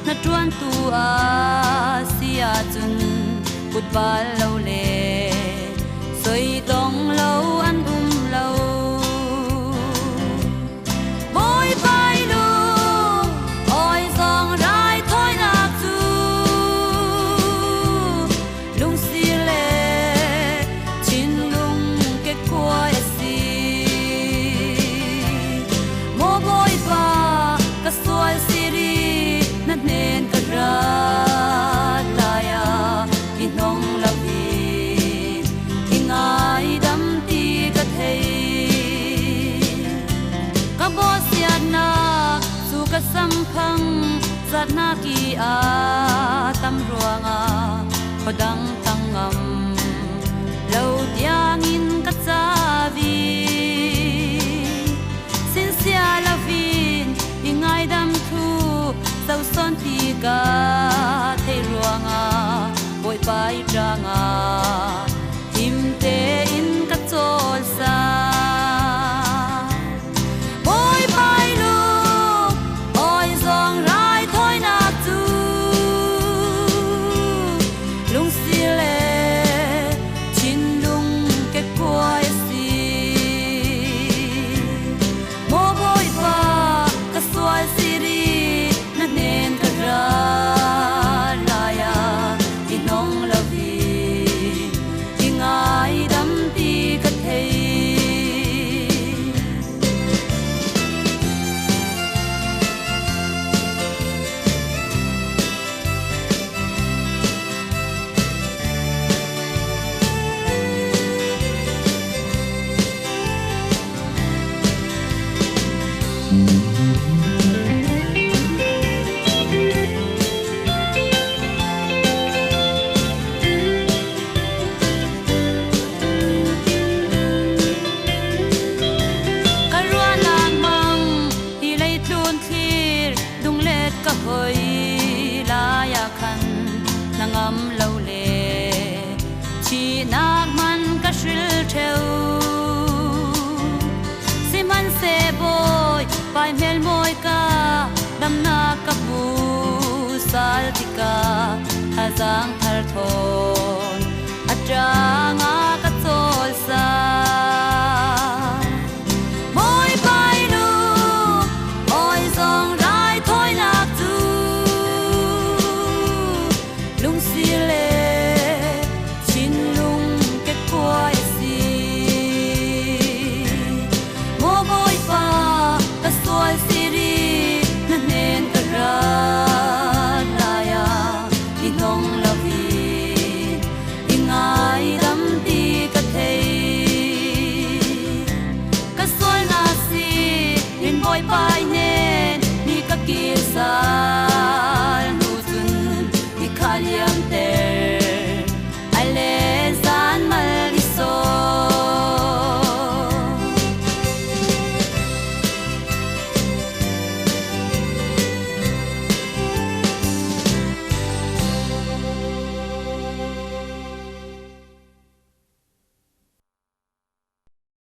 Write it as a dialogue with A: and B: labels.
A: na tuan tu a sia chun put bal lo le soi dong lo an lo boy bai lu oi song rai thoi nak chu lung si le chin lung ke kwai si mo boy pa ka sual si ri na nen ka ra ta ya inong la vi ingai dam ti ka thei ka bo sia na su ka sam phang zat na ki a tam ruanga podang tangam lo tiang in ka cha vi sin sia la vin ingai dam thu sau son ti ka thei ruanga boi pai tranga him te in ka chol sa boi pai lu oi zong rai thoi nak chu lung si le chin lung ke kwai si mo boi pa ka sual si ri na nen ka ra la ya inong la vi ingai dam ti ka thei ka hoi la ya khan nangam lo le chi nak man ka shil theu siman se boy pai mel moi ka dam na ka bu sal tika hazang